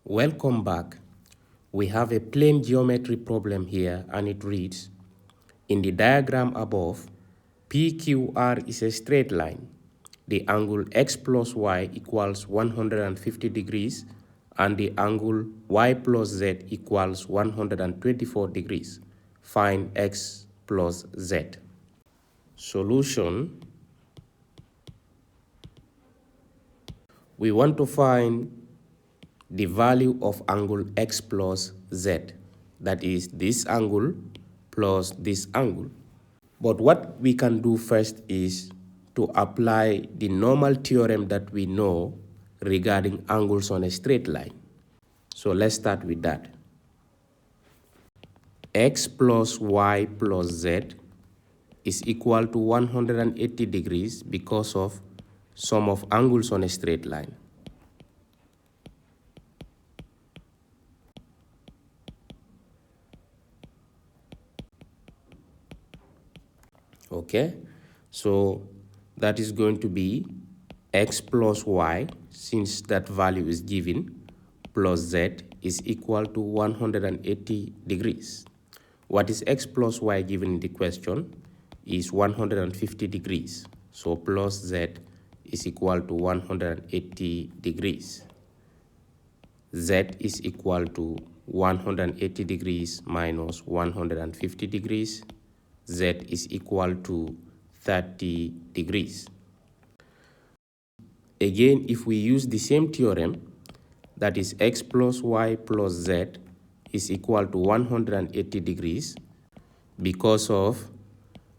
Welcome back. We have a plane geometry problem here and it reads, in the diagram above, PQR is a straight line. The angle x plus y equals 150 degrees and the angle y plus z equals 124 degrees. Find x plus z. Solution. We want to find the value of angle x plus z, that is this angle plus this angle. But what we can do first is to apply the normal theorem that we know regarding angles on a straight line. So let's start with that. X plus y plus z is equal to 180 degrees because of sum of angles on a straight line. Okay, so that is going to be x plus y, since that value is given, plus z is equal to 180 degrees. What is x plus y given in the question is 150 degrees. So plus z is equal to 180 degrees. Z is equal to 180 degrees minus 150 degrees. Z is equal to 30 degrees. Again, if we use the same theorem, that is x plus y plus z is equal to 180 degrees because of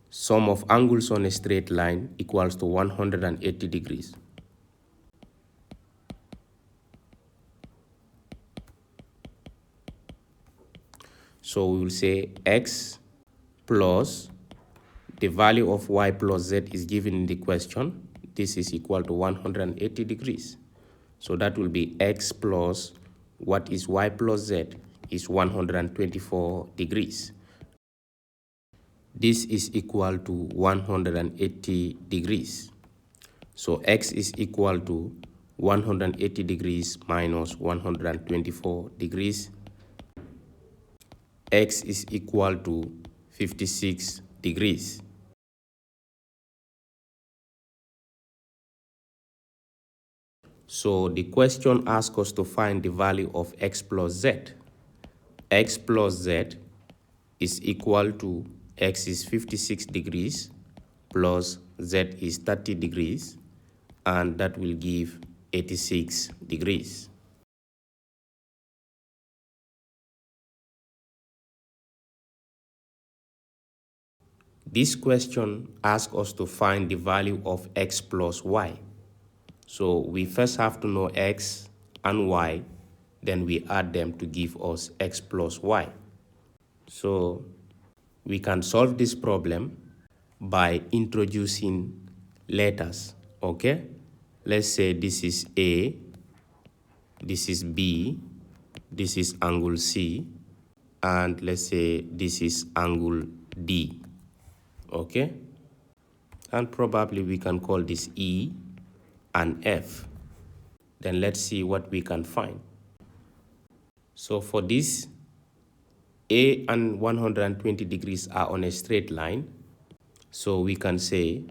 sum of angles on a straight line equals to 180 degrees. So we will say x plus the value of y plus z is given in the question. This is equal to 180 degrees. So that will be x plus what is y plus z is 124 degrees. This is equal to 180 degrees. So x is equal to 180 degrees minus 124 degrees. X is equal to 56 degrees. So the question asks us to find the value of x plus z. X plus z is equal to x is 56 degrees plus z is 30 degrees, and that will give 86 degrees. This question asks us to find the value of x plus y. So we first have to know x and y, then we add them to give us x plus y. So we can solve this problem by introducing letters, okay? Let's say this is A, this is B, this is angle C, and let's say this is angle D, okay? And probably we can call this E and F. Then let's see what we can find. So for this, A and 120 degrees are on a straight line. So we can say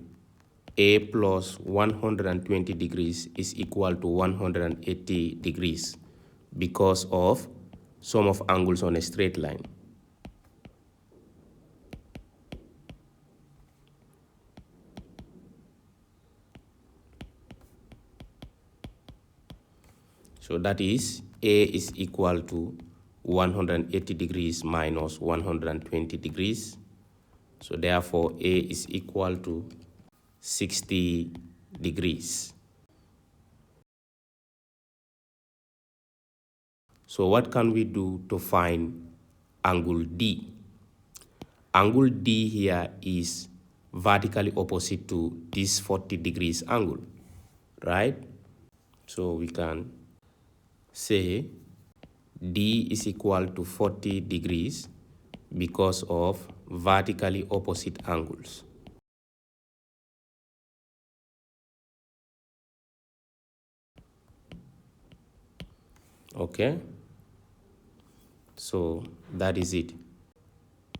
A plus 120 degrees is equal to 180 degrees because of sum of angles on a straight line. So that is A is equal to 180 degrees minus 120 degrees. So therefore A is equal to 60 degrees. So what can we do to find angle D? Angle D here is vertically opposite to this 40 degrees angle, right? So we can say D is equal to 40 degrees because of vertically opposite angles. Okay, so that is it.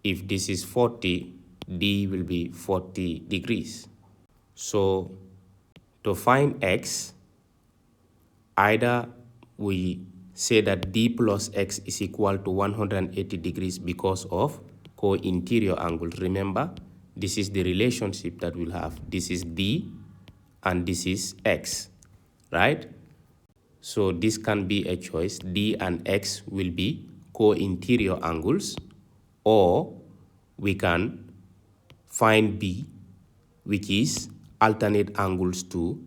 If this is 40, D will be 40 degrees. So to find X, either we say that D plus X is equal to 180 degrees because of co-interior angles. Remember, this is the relationship that we'll have. This is D and this is X, right? So this can be a choice. D and X will be co-interior angles, or we can find B, which is alternate angles to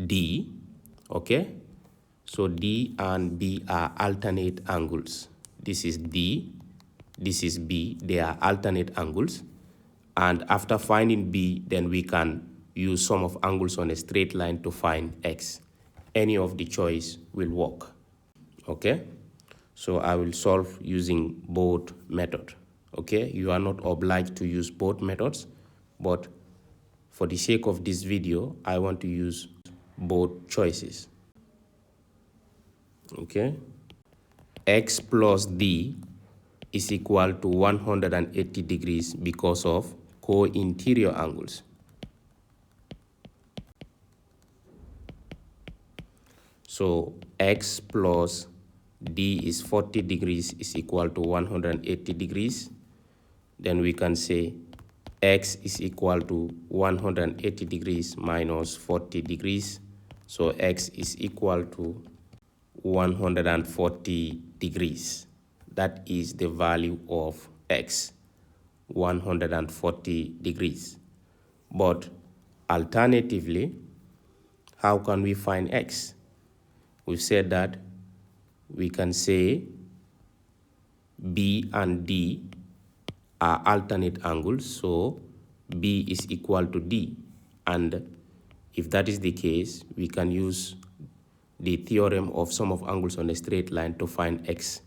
D. Okay, so D and B are alternate angles. This is D, this is B. They are alternate angles, and after finding B, then we can use sum of angles on a straight line to find X. Any of the choice will work. Okay, so I will solve using both methods. Okay, you are not obliged to use both methods, but for the sake of this video, I want to use both choices. Okay, X plus D is equal to 180 degrees because of co-interior angles. So X plus D is 40 degrees is equal to 180 degrees. Then we can say X is equal to 180 degrees minus 40 degrees. So X is equal to 140 degrees. That is the value of X, 140 degrees. But alternatively, how can we find X? We've said that we can say B and D are alternate angles, so B is equal to D. And if that is the case, we can use the theorem of sum of angles on a straight line to find X.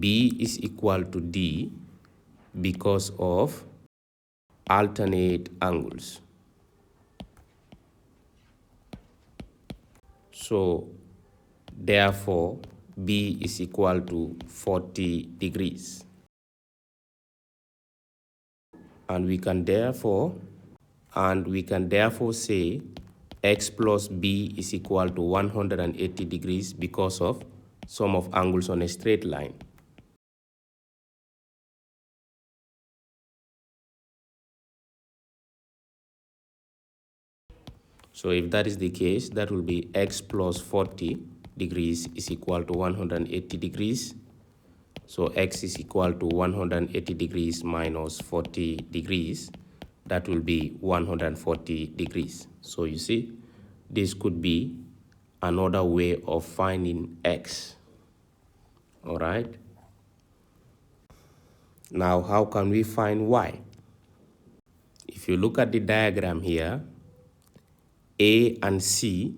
B is equal to D because of alternate angles. So therefore, B is equal to 40 degrees. And we can therefore say X plus B is equal to 180 degrees because of sum of angles on a straight line. So if that is the case, that will be X plus 40 degrees is equal to 180 degrees. So X is equal to 180 degrees minus 40 degrees. That will be 140 degrees. So you see, this could be another way of finding X. All right. Now, how can we find Y? If you look at the diagram here, A and C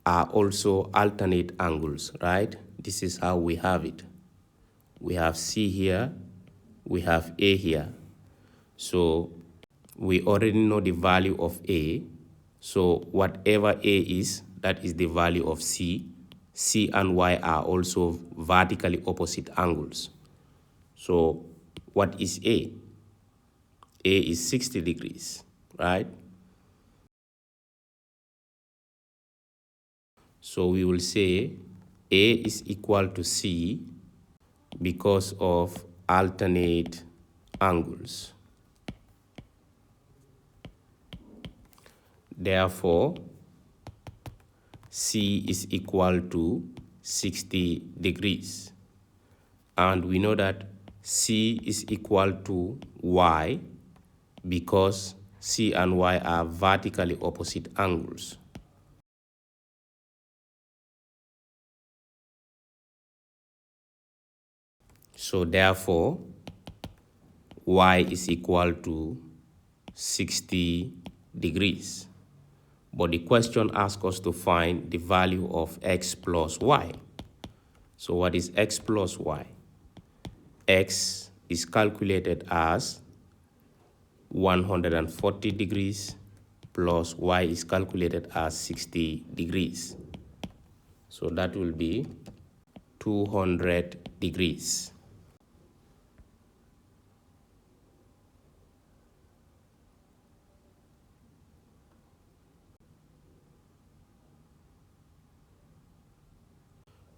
are also alternate angles, right? This is how we have it. We have C here, we have A here. So we already know the value of A. So whatever A is, that is the value of C. C and Y are also vertically opposite angles. So what is A? A is 60 degrees, right? So we will say A is equal to C because of alternate angles. Therefore, C is equal to 60 degrees. And we know that C is equal to Y because C and Y are vertically opposite angles. So therefore, Y is equal to 60 degrees. But the question asks us to find the value of X plus Y. So what is X plus Y? X is calculated as 140 degrees plus y is calculated as 60 degrees. So that will be 200 degrees.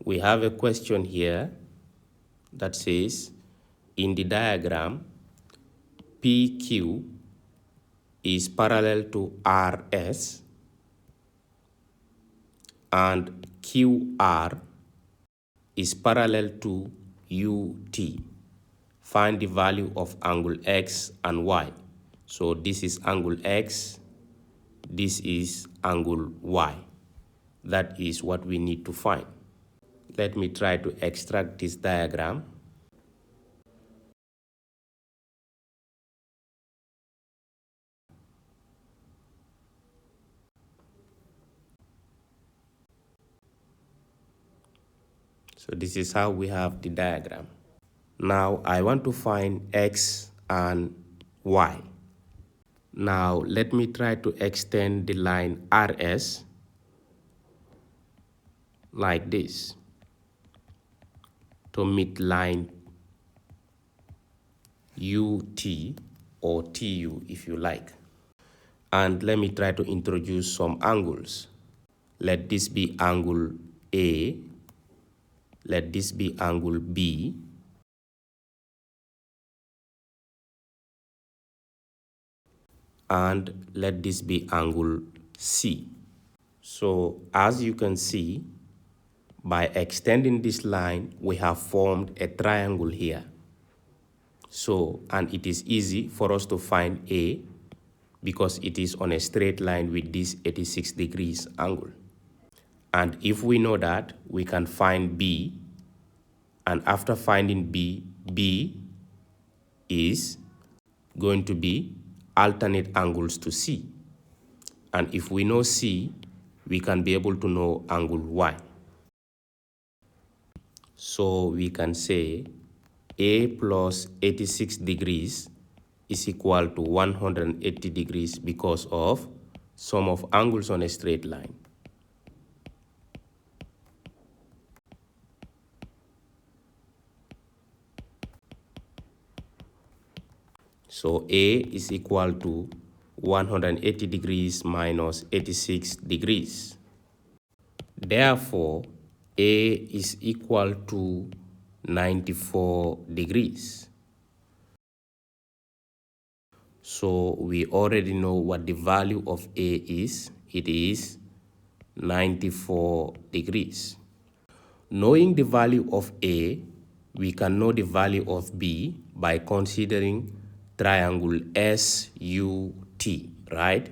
We have a question here that says, in the diagram, PQ is parallel to RS and QR is parallel to UT. Find the value of angle X and Y. So this is angle X, this is angle Y. That is what we need to find. Let me try to extract this diagram. So this is how we have the diagram. Now I want to find X and Y. Now let me try to extend the line RS like this to meet line UT or TU if you like. And let me try to introduce some angles. Let this be angle A, let this be angle B, and let this be angle C. So as you can see, by extending this line, we have formed a triangle here. So, and it is easy for us to find A because it is on a straight line with this 86 degrees angle. And if we know that, we can find B, and after finding B, B is going to be alternate angles to C. And if we know C, we can be able to know angle Y. So we can say A plus 86 degrees is equal to 180 degrees because of sum of angles on a straight line. So A is equal to 180 degrees minus 86 degrees. Therefore, A is equal to 94 degrees. So we already know what the value of A is. It is 94 degrees. Knowing the value of A, we can know the value of B by considering triangle SUT, right?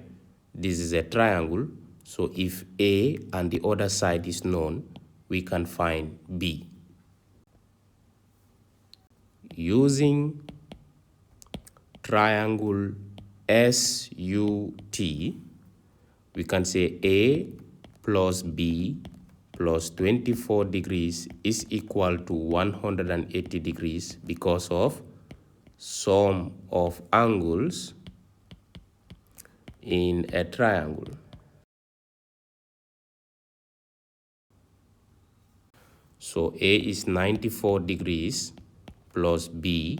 This is a triangle, so if A and the other side is known, we can find B. Using triangle SUT, we can say A plus B plus 24 degrees is equal to 180 degrees because of sum of angles in a triangle. So A is 94 degrees plus B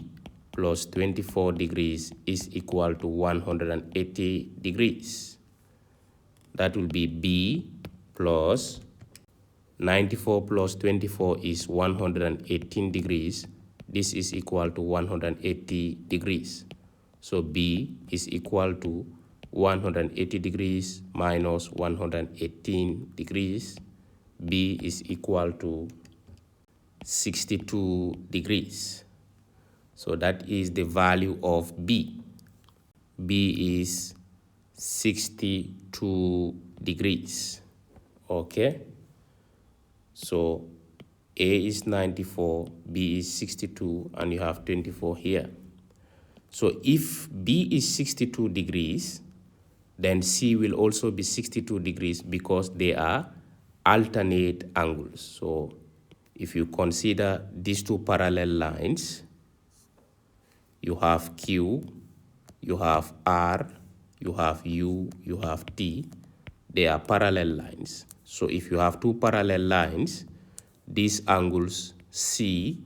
plus 24 degrees is equal to 180 degrees. That will be B plus 94 plus 24 is 118 degrees. This is equal to 180 degrees. So B is equal to 180 degrees minus 118 degrees. B is equal to 62 degrees. So that is the value of B. B is 62 degrees. Okay? So A is 94, B is 62, and you have 24 here. So if B is 62 degrees, then C will also be 62 degrees because they are alternate angles. So if you consider these two parallel lines, you have Q, you have R, you have U, you have T. They are parallel lines. So if you have two parallel lines, these angles C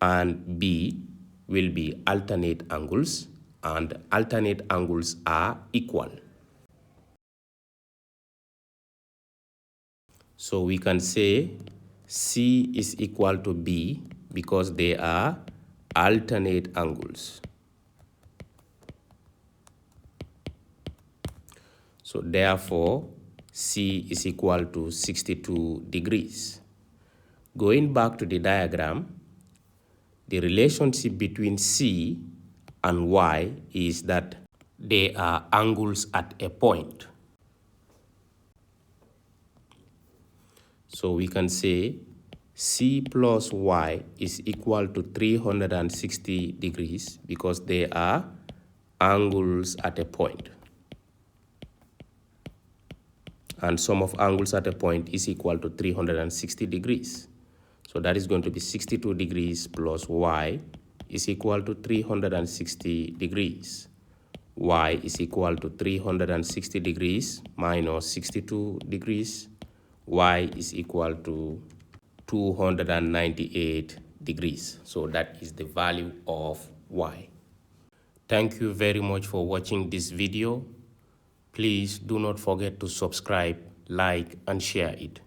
and B will be alternate angles, and alternate angles are equal. So we can say C is equal to B because they are alternate angles. So therefore, C is equal to 62 degrees. Going back to the diagram, the relationship between C and Y is that they are angles at a point. So we can say C plus Y is equal to 360 degrees because they are angles at a point. And sum of angles at a point is equal to 360 degrees. So that is going to be 62 degrees plus Y is equal to 360 degrees. Y is equal to 360 degrees minus 62 degrees. Y is equal to 298 degrees. So that is the value of Y. Thank you very much for watching this video. Please do not forget to subscribe, like, and share it.